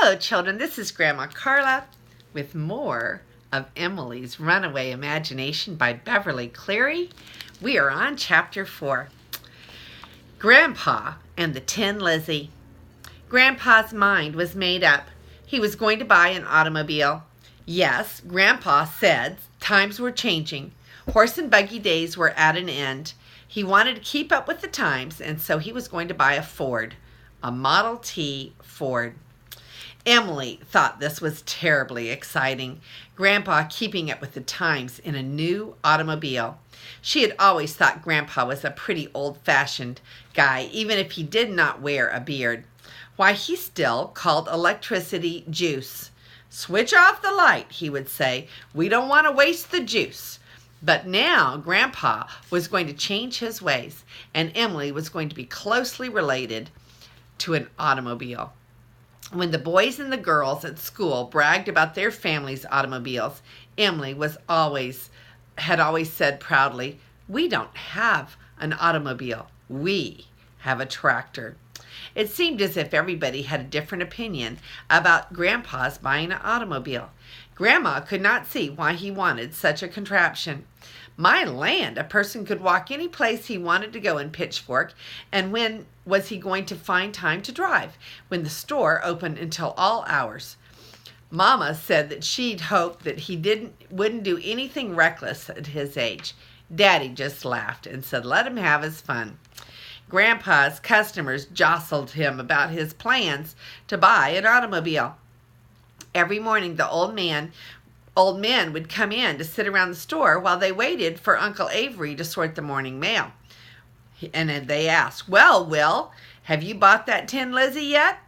Hello, children. This is Grandma Carla with more of Emily's Runaway Imagination by Beverly Cleary. We are on Chapter 4. Grandpa and the Tin Lizzy. Grandpa's mind was made up. He was going to buy an automobile. Yes, Grandpa said times were changing. Horse and buggy days were at an end. He wanted to keep up with the times, and so he was going to buy a Ford, a Model T Ford. Emily thought this was terribly exciting, Grandpa keeping up with the times in a new automobile. She had always thought Grandpa was a pretty old-fashioned guy, even if he did not wear a beard. Why, he still called electricity juice. "Switch off the light," he would say. "We don't want to waste the juice." But now Grandpa was going to change his ways, and Emily was going to be closely related to an automobile. When the boys and the girls at school bragged about their family's automobiles, Emily had always said proudly, "We don't have an automobile. We have a tractor." It seemed as if everybody had a different opinion about Grandpa's buying an automobile. Grandma could not see why he wanted such a contraption. My land, a person could walk any place he wanted to go in Pitchfork, and when was he going to find time to drive, when the store opened until all hours? Mama said that she'd hoped that he wouldn't do anything reckless at his age. Daddy just laughed and said let him have his fun. Grandpa's customers jostled him about his plans to buy an automobile. Every morning the old men would come in to sit around the store while they waited for Uncle Avery to sort the morning mail. And they asked, "Well, Will, have you bought that Tin Lizzy yet?"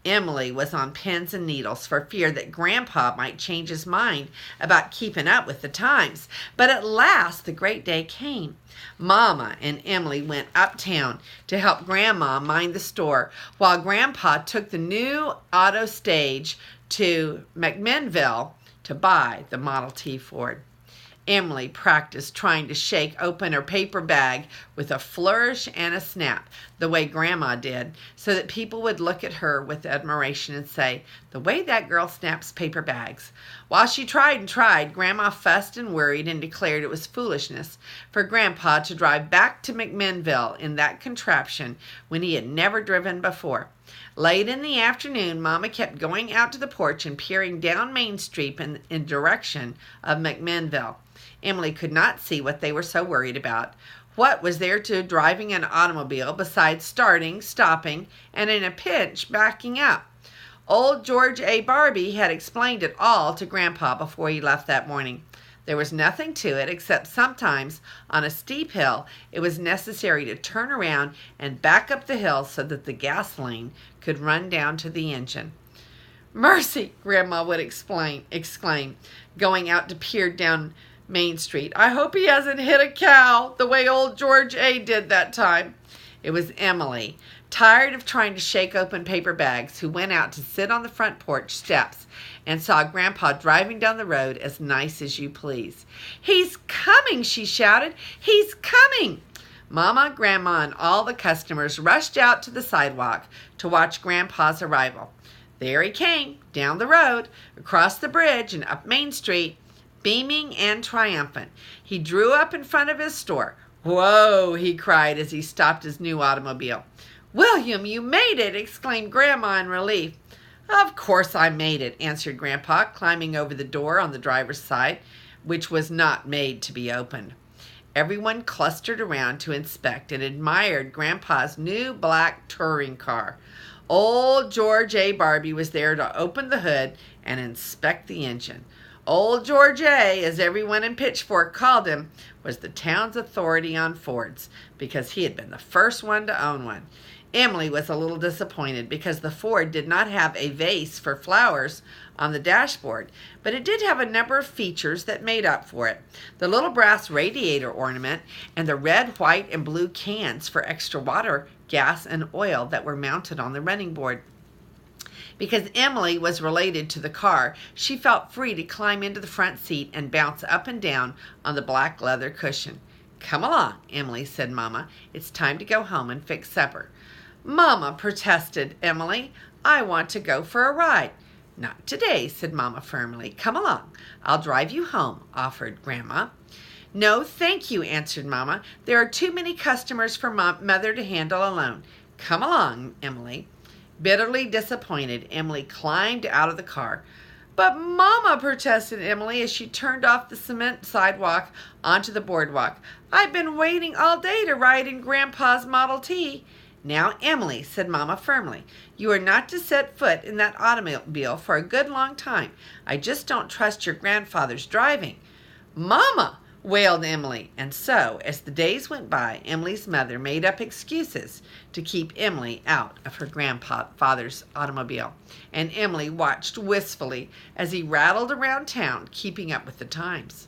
Emily was on pins and needles for fear that Grandpa might change his mind about keeping up with the times. But at last the great day came. Mama and Emily went uptown to help Grandma mind the store, while Grandpa took the new auto stage to Niceville to buy the Model T Ford. Emily practiced trying to shake open her paper bag with a flourish and a snap, the way Grandma did, so that people would look at her with admiration and say, "The way that girl snaps paper bags." While she tried and tried, Grandma fussed and worried and declared it was foolishness for Grandpa to drive back to Niceville in that contraption when he had never driven before. Late in the afternoon, Mama kept going out to the porch and peering down Main Street in direction of Niceville. Emily could not see what they were so worried about. What was there to driving an automobile besides starting, stopping, and in a pinch backing up? Old George A. Barbie had explained it all to Grandpa before he left that morning. There was nothing to it except sometimes on a steep hill it was necessary to turn around and back up the hill so that the gasoline could run down to the engine. "Mercy!" Grandma would exclaim, going out to peer down Main Street. "I hope he hasn't hit a cow the way old George A. did that time." It was Emily, tired of trying to shake open paper bags, who went out to sit on the front porch steps and saw Grandpa driving down the road as nice as you please. "He's coming!" she shouted. "He's coming!" Mama, Grandma, and all the customers rushed out to the sidewalk to watch Grandpa's arrival. There he came, down the road, across the bridge, and up Main Street, beaming and triumphant. He drew up in front of his store. "Whoa!" he cried as he stopped his new automobile. "William, you made it!" exclaimed Grandma in relief. "Of course I made it," answered Grandpa, climbing over the door on the driver's side, which was not made to be opened. Everyone clustered around to inspect and admired Grandpa's new black touring car. Old George A. Barbie was there to open the hood and inspect the engine. Old George A., as everyone in Pitchfork called him, was the town's authority on Fords because he had been the first one to own one. Emily was a little disappointed because the Ford did not have a vase for flowers on the dashboard, but it did have a number of features that made up for it. The little brass radiator ornament and the red, white, and blue cans for extra water, gas, and oil that were mounted on the running board. Because Emily was related to the car, she felt free to climb into the front seat and bounce up and down on the black leather cushion. "Come along," Emily said, "Mama. It's time to go home and fix supper." "Mama," protested Emily, I want to go for a ride." "Not today," said Mama firmly. "Come along. I'll drive you home," offered Grandma. "No, thank you," answered Mama. "There are too many customers for Mother to handle alone. Come along, Emily." Bitterly disappointed, Emily climbed out of the car. "But Mama," protested Emily as she turned off the cement sidewalk onto the boardwalk, "I've been waiting all day to ride in Grandpa's Model T." "Now, Emily," said Mama firmly, "you are not to set foot in that automobile for a good long time. I just don't trust your grandfather's driving." "Mama!" wailed Emily. And so, as the days went by, Emily's mother made up excuses to keep Emily out of her grandfather's automobile, and Emily watched wistfully as he rattled around town, keeping up with the times.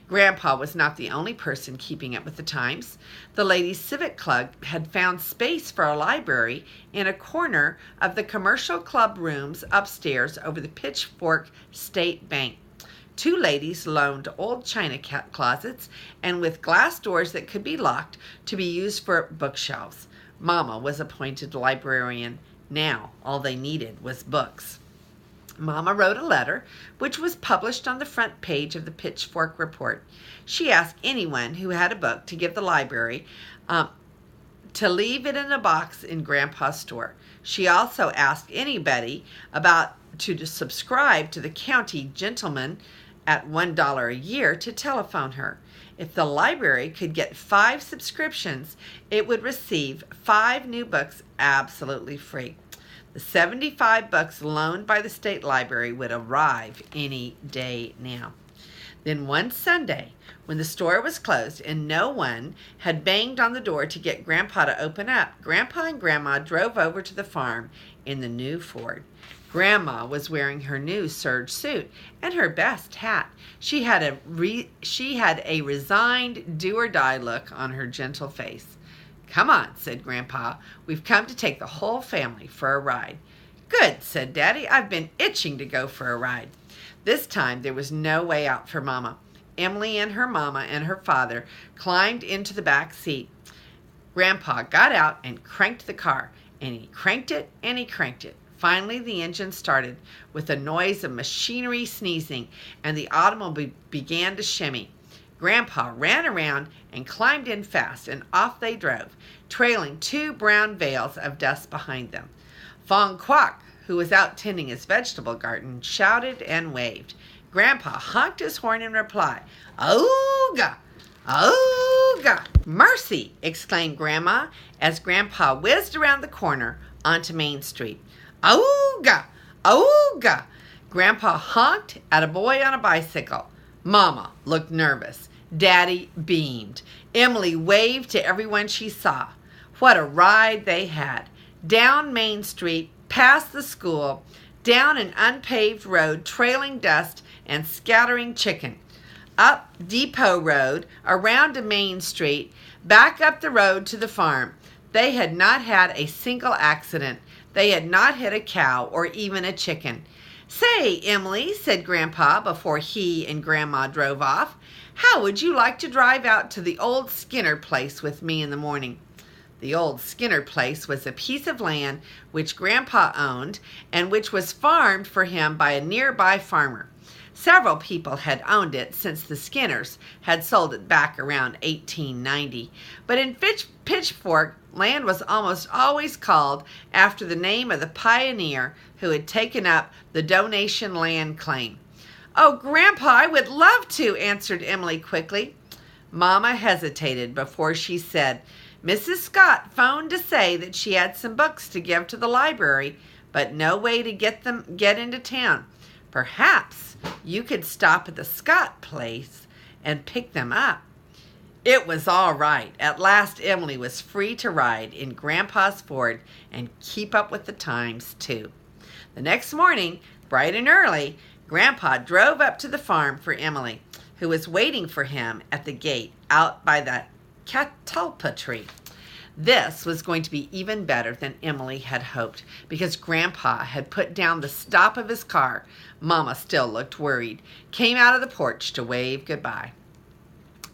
Grandpa was not the only person keeping up with the times. The Ladies' Civic Club had found space for a library in a corner of the commercial club rooms upstairs over the Pitchfork State Bank. 2 ladies loaned old china closets and with glass doors that could be locked to be used for bookshelves. Mama was appointed librarian. Now all they needed was books. Mama wrote a letter, which was published on the front page of the Pitchfork Report. She asked anyone who had a book to give the library to leave it in a box in Grandpa's store. She also asked anybody to subscribe to the county gentleman at $1 a year to telephone her. If the library could get 5 subscriptions, it would receive 5 new books absolutely free. The 75 books loaned by the state library would arrive any day now. Then one Sunday, when the store was closed and no one had banged on the door to get Grandpa to open up, Grandpa and Grandma drove over to the farm in the new Ford. Grandma was wearing her new serge suit and her best hat. She had a resigned, do-or-die look on her gentle face. "Come on," said Grandpa. "We've come to take the whole family for a ride." "Good," said Daddy. "I've been itching to go for a ride." This time there was no way out for Mama. Emily and her mama and her father climbed into the back seat. Grandpa got out and cranked the car, and he cranked it and he cranked it. Finally, the engine started with a noise of machinery sneezing, and the automobile began to shimmy. Grandpa ran around and climbed in fast, and off they drove, trailing 2 brown veils of dust behind them. Fong Kwok, who was out tending his vegetable garden, shouted and waved. Grandpa honked his horn in reply. "Ooga! Ooga! Mercy!" exclaimed Grandma as Grandpa whizzed around the corner onto Main Street. "Ooga! Ooga!" Grandpa honked at a boy on a bicycle. Mama looked nervous. Daddy beamed. Emily waved to everyone she saw. What a ride they had. Down Main Street, past the school, down an unpaved road trailing dust and scattering chicken, up Depot Road, around to Main Street, back up the road to the farm. They had not had a single accident. They had not hit a cow or even a chicken. "Say, Emily," said Grandpa before he and Grandma drove off, "how would you like to drive out to the old Skinner place with me in the morning?" The old Skinner place was a piece of land which Grandpa owned and which was farmed for him by a nearby farmer. Several people had owned it since the Skinners had sold it back around 1890. But in Pitchfork, land was almost always called after the name of the pioneer who had taken up the donation land claim. "Oh, Grandpa, I would love to," answered Emily quickly. Mama hesitated before she said, "Mrs. Scott phoned to say that she had some books to give to the library, but no way to get into town. Perhaps you could stop at the Scott place and pick them up." It was all right. At last Emily was free to ride in Grandpa's Ford and keep up with the times, too. The next morning, bright and early, Grandpa drove up to the farm for Emily, who was waiting for him at the gate out by the catalpa tree. This was going to be even better than Emily had hoped, because Grandpa had put down the stop of his car. Mama still looked worried, came out of the porch to wave goodbye.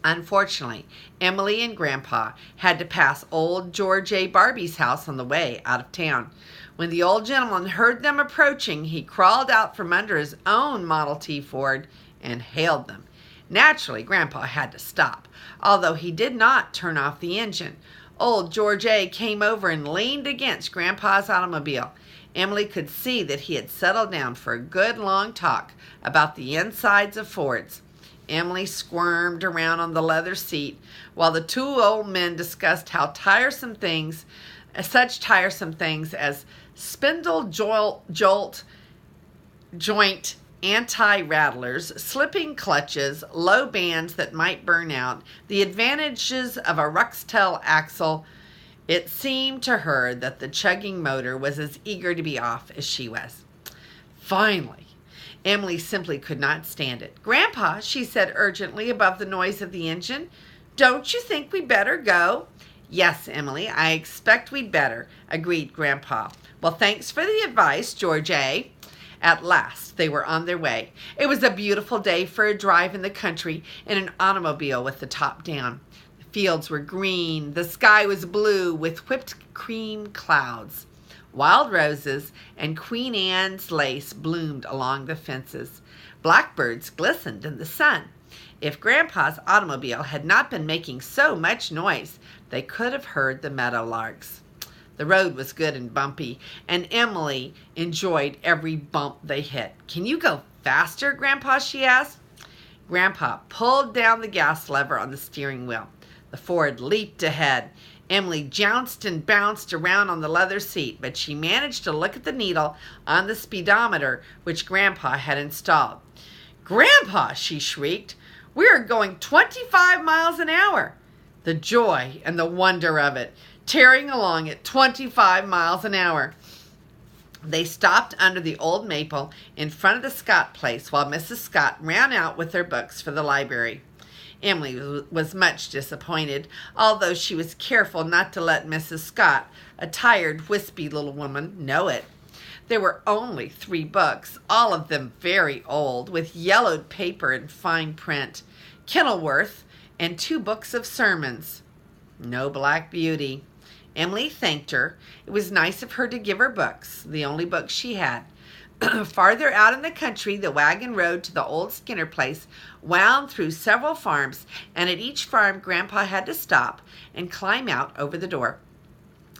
Unfortunately, Emily and Grandpa had to pass old George A. Barbie's house on the way out of town. When the old gentleman heard them approaching, he crawled out from under his own Model T Ford and hailed them. Naturally, Grandpa had to stop, although he did not turn off the engine. Old George A. came over and leaned against Grandpa's automobile. Emily could see that he had settled down for a good long talk about the insides of Fords. Emily squirmed around on the leather seat while the two old men discussed how such tiresome things as spindle jolt joint anti-rattlers, slipping clutches, low bands that might burn out, the advantages of a Ruxtel axle. It seemed to her that the chugging motor was as eager to be off as she was. Finally, Emily simply could not stand it. "Grandpa," she said urgently above the noise of the engine, "don't you think we'd better go?" "Yes, Emily, I expect we'd better," agreed Grandpa. "Well, thanks for the advice, George A." At last, they were on their way. It was a beautiful day for a drive in the country in an automobile with the top down. The fields were green. The sky was blue with whipped cream clouds. Wild roses and Queen Anne's lace bloomed along the fences. Blackbirds glistened in the sun. If Grandpa's automobile had not been making so much noise, they could have heard the meadowlarks. The road was good and bumpy, and Emily enjoyed every bump they hit. "Can you go faster, Grandpa?" she asked. Grandpa pulled down the gas lever on the steering wheel. The Ford leaped ahead. Emily jounced and bounced around on the leather seat, but she managed to look at the needle on the speedometer which Grandpa had installed. "Grandpa," she shrieked, "we are going 25 miles an hour." The joy and the wonder of it, tearing along at 25 miles an hour. They stopped under the old maple in front of the Scott place while Mrs. Scott ran out with their books for the library. Emily was much disappointed, although she was careful not to let Mrs. Scott, a tired, wispy little woman, know it. There were only 3 books, all of them very old, with yellowed paper and fine print, Kenilworth, and 2 books of sermons. No Black Beauty. Emily thanked her. It was nice of her to give her books, the only books she had. Farther out in the country, the wagon road to the old Skinner place wound through several farms, and at each farm Grandpa had to stop and climb out over the door.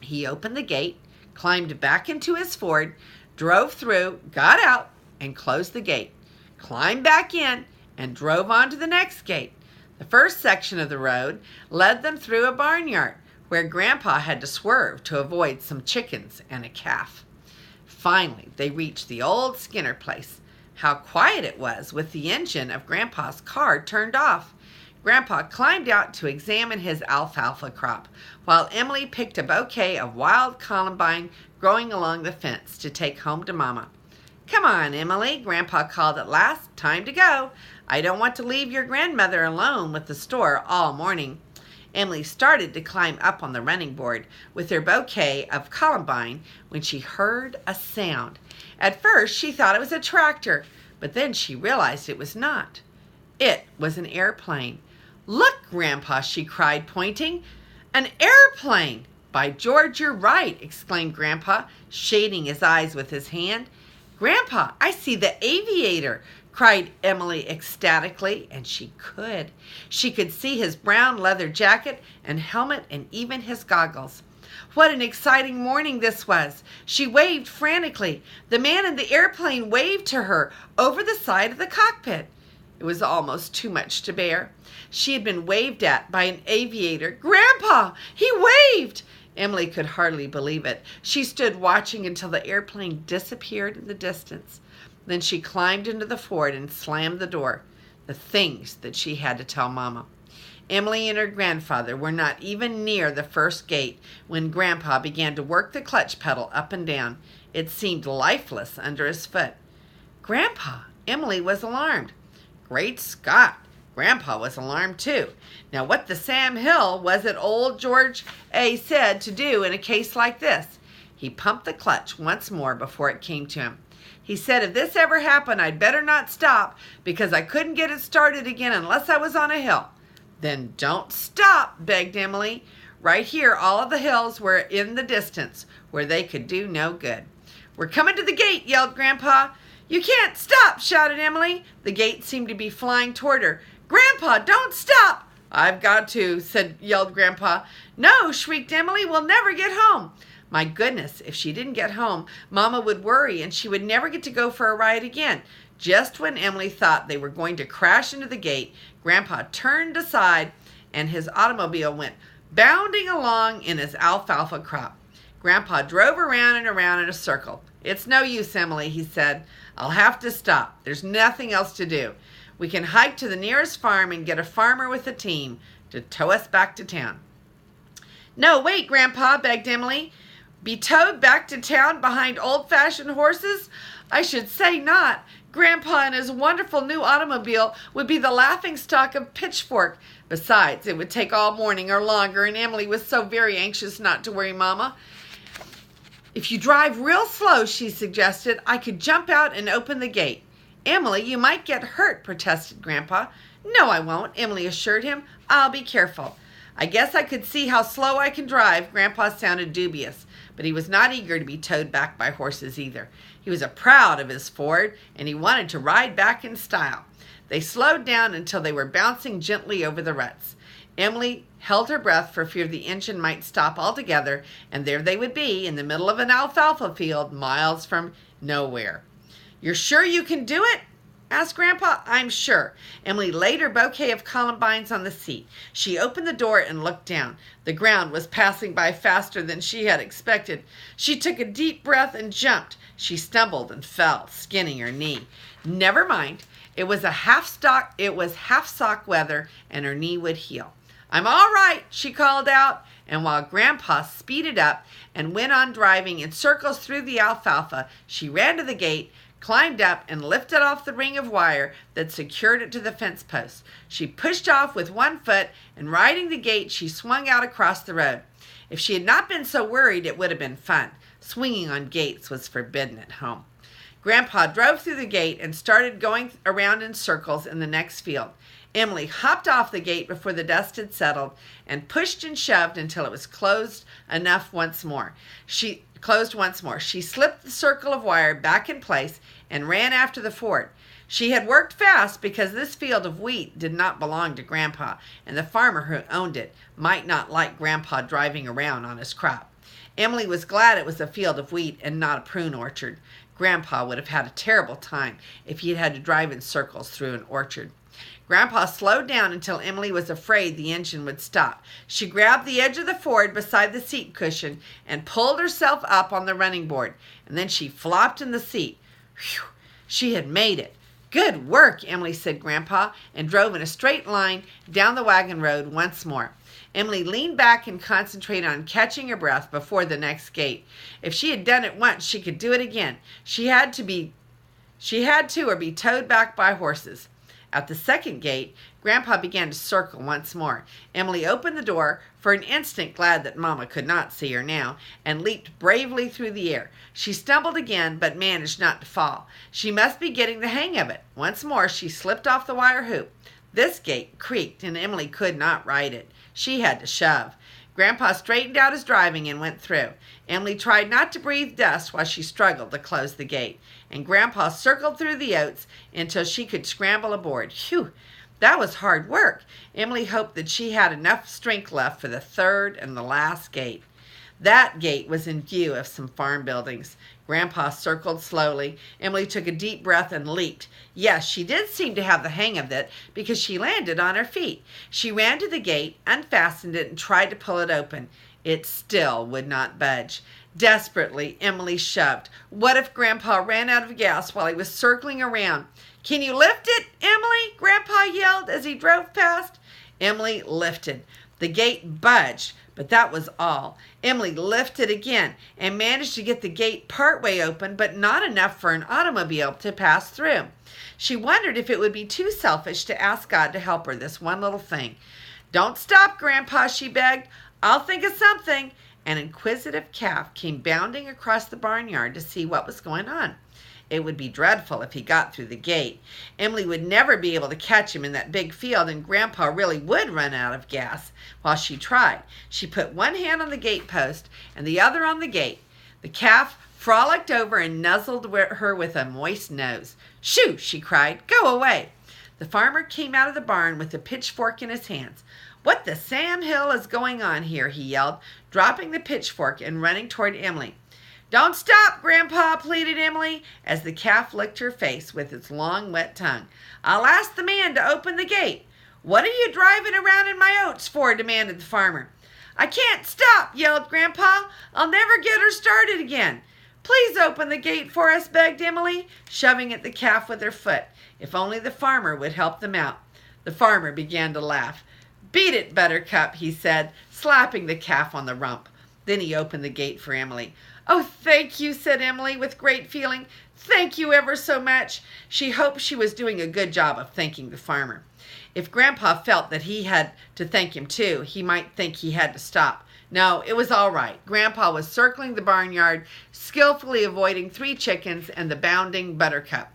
He opened the gate, climbed back into his Ford, drove through, got out, and closed the gate, climbed back in, and drove on to the next gate. The first section of the road led them through a barnyard, where Grandpa had to swerve to avoid some chickens and a calf. Finally, they reached the old Skinner place. How quiet it was with the engine of Grandpa's car turned off. Grandpa climbed out to examine his alfalfa crop, while Emily picked a bouquet of wild columbine growing along the fence to take home to Mama. "Come on, Emily," Grandpa called at last. "Time to go. I don't want to leave your grandmother alone with the store all morning." Emily started to climb up on the running board with her bouquet of columbine when she heard a sound. At first, she thought it was a tractor, but then she realized it was not. It was an airplane. "Look, Grandpa," she cried, pointing. "An airplane!" "By George, you're right," exclaimed Grandpa, shading his eyes with his hand. "Grandpa, I see the aviator," cried Emily ecstatically, and she could. She could see his brown leather jacket and helmet and even his goggles. What an exciting morning this was! She waved frantically. The man in the airplane waved to her over the side of the cockpit. It was almost too much to bear. She had been waved at by an aviator. "Grandpa, he waved!" Emily could hardly believe it. She stood watching until the airplane disappeared in the distance. Then she climbed into the Ford and slammed the door. The things that she had to tell Mama. Emily and her grandfather were not even near the first gate when Grandpa began to work the clutch pedal up and down. It seemed lifeless under his foot. "Grandpa," Emily was alarmed. Great Scott! Grandpa was alarmed too. Now what the Sam Hill was it old George A. said to do in a case like this? He pumped the clutch once more before it came to him. He said, "If this ever happened, I'd better not stop, because I couldn't get it started again unless I was on a hill." "Then don't stop," begged Emily. Right here, all of the hills were in the distance, where they could do no good. "We're coming to the gate," yelled Grandpa. "You can't stop," shouted Emily. The gate seemed to be flying toward her. "Grandpa, don't stop." "I've got to," yelled Grandpa. "No," shrieked Emily, "we'll never get home." My goodness, if she didn't get home, Mama would worry and she would never get to go for a ride again. Just when Emily thought they were going to crash into the gate, Grandpa turned aside and his automobile went bounding along in his alfalfa crop. Grandpa drove around and around in a circle. "It's no use, Emily," he said. "I'll have to stop. There's nothing else to do. We can hike to the nearest farm and get a farmer with a team to tow us back to town." "No, wait, Grandpa," begged Emily. "Be towed back to town behind old-fashioned horses? I should say not. Grandpa and his wonderful new automobile would be the laughingstock of Pitchfork. Besides, it would take all morning or longer, and Emily was so very anxious not to worry Mama. "If you drive real slow," she suggested, "I could jump out and open the gate." "Emily, you might get hurt," protested Grandpa. "No, I won't," Emily assured him. "I'll be careful." "I guess I could see how slow I can drive." Grandpa sounded dubious, but he was not eager to be towed back by horses either. He was proud of his Ford, and he wanted to ride back in style. They slowed down until they were bouncing gently over the ruts. Emily held her breath for fear the engine might stop altogether, and there they would be in the middle of an alfalfa field miles from nowhere. "You're sure you can do it?" asked Grandpa. "I'm sure." Emily laid her bouquet of columbines on the seat. She opened the door and looked down. The ground was passing by faster than she had expected. She took a deep breath and jumped. She stumbled and fell, skinning her knee. Never mind. It was half sock weather, and her knee would heal. "I'm all right," she called out, and while Grandpa speeded up and went on driving in circles through the alfalfa, she ran to the gate, climbed up, and lifted off the ring of wire that secured it to the fence post. She pushed off with one foot, and riding the gate, she swung out across the road. If she had not been so worried, it would have been fun. Swinging on gates was forbidden at home. Grandpa drove through the gate and started going around in circles in the next field. Emily hopped off the gate before the dust had settled and pushed and shoved until it was closed once more. She slipped the circle of wire back in place and ran after the Ford. She had worked fast because this field of wheat did not belong to Grandpa, and the farmer who owned it might not like Grandpa driving around on his crop. Emily was glad it was a field of wheat and not a prune orchard. Grandpa would have had a terrible time if he had had to drive in circles through an orchard. Grandpa slowed down until Emily was afraid the engine would stop. She grabbed the edge of the Ford beside the seat cushion and pulled herself up on the running board, and then she flopped in the seat. Whew! She had made it. "Good work," Emily said Grandpa, and drove in a straight line down the wagon road once more. Emily leaned back and concentrated on catching her breath before the next gate. If she had done it once, she could do it again. She had to or be towed back by horses. At the second gate, Grandpa began to circle once more. Emily opened the door, for an instant glad that Mama could not see her now, and leaped bravely through the air. She stumbled again, but managed not to fall. She must be getting the hang of it. Once more, she slipped off the wire hoop. This gate creaked, and Emily could not ride it. She had to shove. Grandpa straightened out his driving and went through. Emily tried not to breathe dust while she struggled to close the gate, and Grandpa circled through the oats until she could scramble aboard. Phew! That was hard work. Emily hoped that she had enough strength left for the third and the last gate. That gate was in view of some farm buildings. Grandpa circled slowly. Emily took a deep breath and leaped. Yes, she did seem to have the hang of it because she landed on her feet. She ran to the gate, unfastened it, and tried to pull it open. It still would not budge. Desperately, Emily shoved. What if Grandpa ran out of gas while he was circling around? "Can you lift it, Emily?" Grandpa yelled as he drove past. Emily lifted. The gate budged, but that was all. Emily lifted again and managed to get the gate partway open, but not enough for an automobile to pass through. She wondered if it would be too selfish to ask God to help her this one little thing. "Don't stop, Grandpa," she begged. "I'll think of something." An inquisitive calf came bounding across the barnyard to see what was going on. It would be dreadful if he got through the gate. Emily would never be able to catch him in that big field, and Grandpa really would run out of gas while she tried. She put one hand on the gate post and the other on the gate. The calf frolicked over and nuzzled her with a moist nose. "Shoo!" she cried. "Go away!" The farmer came out of the barn with a pitchfork in his hands. "What the Sam Hill is going on here?" he yelled, dropping the pitchfork and running toward Emily. "Don't stop, Grandpa," pleaded Emily, as the calf licked her face with its long, wet tongue. "I'll ask the man to open the gate." "What are you driving around in my oats for?" demanded the farmer. "I can't stop," yelled Grandpa. "I'll never get her started again." "Please open the gate for us," begged Emily, shoving at the calf with her foot. If only the farmer would help them out. The farmer began to laugh. "Beat it, Buttercup," he said, slapping the calf on the rump. Then he opened the gate for Emily. "Oh, thank you," said Emily with great feeling. "Thank you ever so much." She hoped she was doing a good job of thanking the farmer. If Grandpa felt that he had to thank him too, he might think he had to stop. No, it was all right. Grandpa was circling the barnyard, skillfully avoiding 3 chickens and the bounding Buttercup.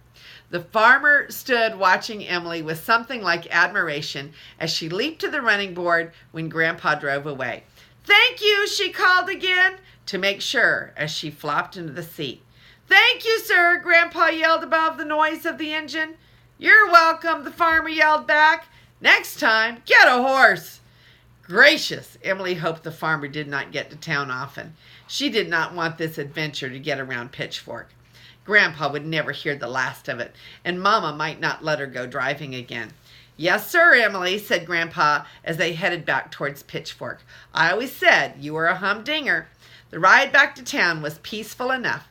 The farmer stood watching Emily with something like admiration as she leaped to the running board when Grandpa drove away. "Thank you," she called again, to make sure, as she flopped into the seat. "Thank you, sir," Grandpa yelled above the noise of the engine. "You're welcome," the farmer yelled back. "Next time, get a horse." Gracious! Emily hoped the farmer did not get to town often. She did not want this adventure to get around Pitchfork. Grandpa would never hear the last of it, and Mama might not let her go driving again. "Yes, sir, Emily," said Grandpa as they headed back towards Pitchfork. "I always said you were a humdinger." The ride back to town was peaceful enough,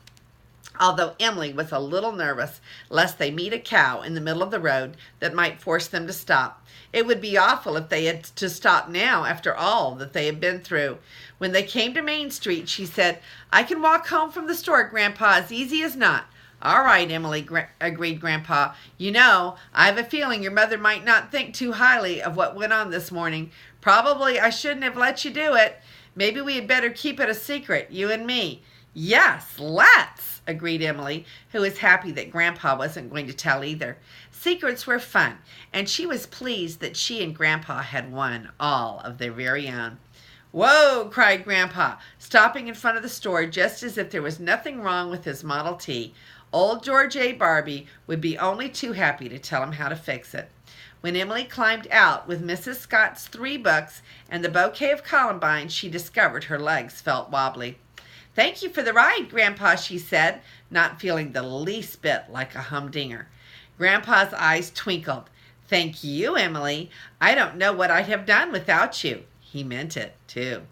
although Emily was a little nervous lest they meet a cow in the middle of the road that might force them to stop. It would be awful if they had to stop now after all that they had been through. When they came to Main Street, she said, "I can walk home from the store, Grandpa, as easy as not." "All right, Emily," agreed Grandpa. "You know, I have a feeling your mother might not think too highly of what went on this morning. Probably I shouldn't have let you do it. Maybe we had better keep it a secret, you and me." "Yes, let's," agreed Emily, who was happy that Grandpa wasn't going to tell either. Secrets were fun, and she was pleased that she and Grandpa had one, all of their very own. "Whoa!" cried Grandpa, stopping in front of the store just as if there was nothing wrong with his Model T. Old George A. Barbie would be only too happy to tell him how to fix it. When Emily climbed out with Mrs. Scott's 3 books and the bouquet of columbine, she discovered her legs felt wobbly. "Thank you for the ride, Grandpa," she said, not feeling the least bit like a humdinger. Grandpa's eyes twinkled. "Thank you, Emily. I don't know what I'd have done without you." He meant it, too.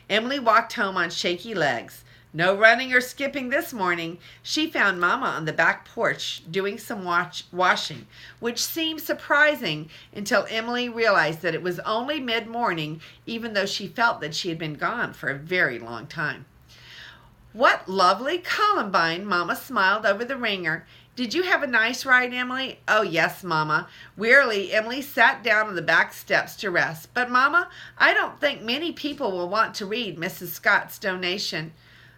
Emily walked home on shaky legs. No running or skipping this morning. She found Mama on the back porch doing some washing, which seemed surprising until Emily realized that it was only mid-morning, even though she felt that she had been gone for a very long time. "What lovely columbine!" Mama smiled over the ringer. "Did you have a nice ride, Emily?" "Oh, yes, Mama." Wearily, Emily sat down on the back steps to rest. "But, Mama, I don't think many people will want to read Mrs. Scott's donation."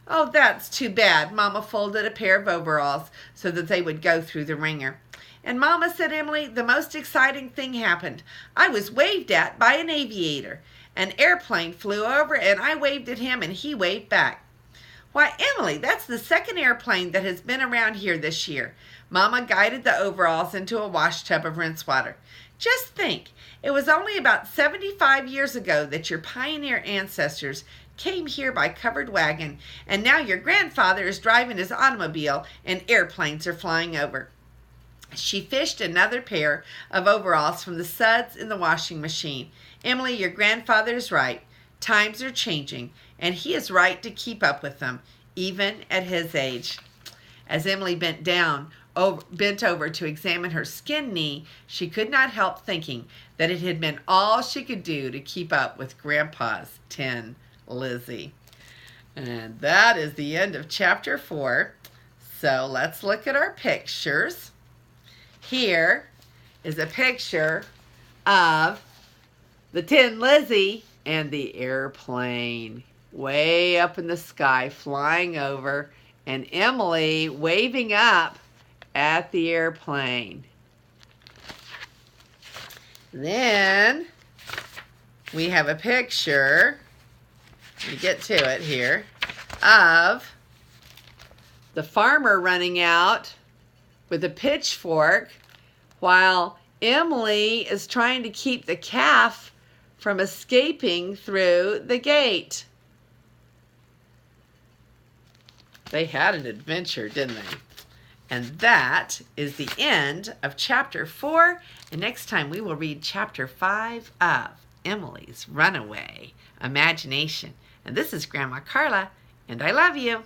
"Oh, that's too bad." Mama folded a pair of overalls so that they would go through the ringer. "And, Mama," said Emily, "the most exciting thing happened. I was waved at by an aviator. An airplane flew over and I waved at him and he waved back." "Why, Emily, that's the 2nd airplane that has been around here this year." Mama guided the overalls into a washtub of rinse water. "Just think, it was only about 75 years ago that your pioneer ancestors came here by covered wagon, and now your grandfather is driving his automobile and airplanes are flying over." She fished another pair of overalls from the suds in the washing machine. "Emily, your grandfather is right. Times are changing, and he is right to keep up with them, even at his age." As Emily bent over to examine her skinned knee, she could not help thinking that it had been all she could do to keep up with Grandpa's tin Lizzy. And that is the end of chapter 4. So let's look at our pictures. Here is a picture of the tin Lizzy and the airplane way up in the sky flying over, and Emily waving up at the airplane. Then we have a picture, let me get to it here, of the farmer running out with a pitchfork while Emily is trying to keep the calf from escaping through the gate. They had an adventure, didn't they? And that is the end of chapter 4. And next time we will read chapter 5 of Emily's Runaway Imagination. And this is Grandma Carla, and I love you.